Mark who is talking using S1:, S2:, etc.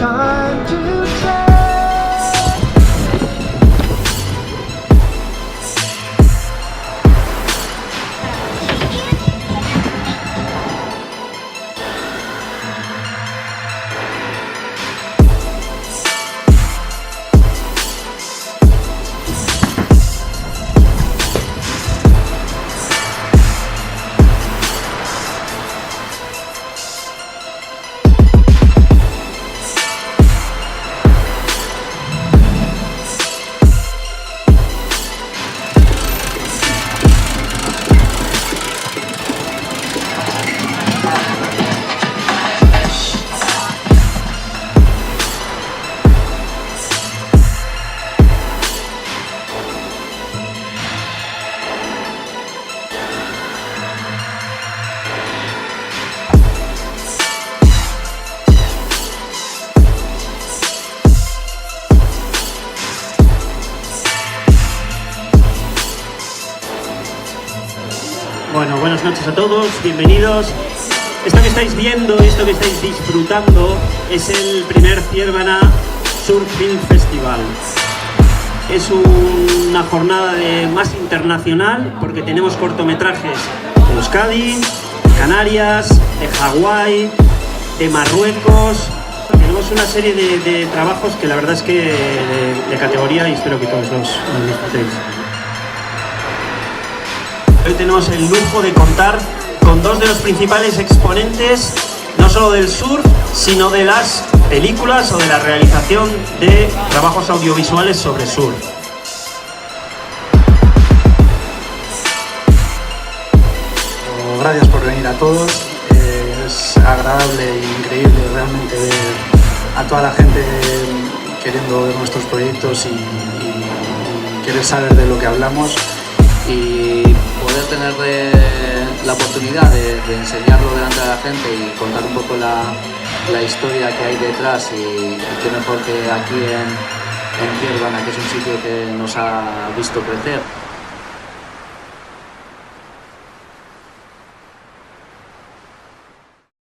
S1: time to change.
S2: Bueno, buenas noches a todos, bienvenidos. Esto que estáis viendo, esto que estáis disfrutando es el primer Ciervana Surf Film Festival. Es una jornada más internacional porque tenemos cortometrajes de Euskadi, de Canarias, de Hawái, de Marruecos. Tenemos una serie de trabajos que la verdad es que de categoría y espero que todos los disfrutéis. Hoy tenemos el lujo de contar con dos de los principales exponentes, no solo del surf, sino de las películas o de la realización de trabajos audiovisuales sobre surf.
S3: Gracias por venir a todos, es agradable e increíble realmente ver a toda la gente queriendo ver nuestros proyectos y querer saber de lo que hablamos.
S4: Y poder tener la oportunidad de enseñarlo delante de la gente y contar un poco la historia que hay detrás y qué mejor que aquí en Ciervana, que es un sitio que nos ha visto crecer.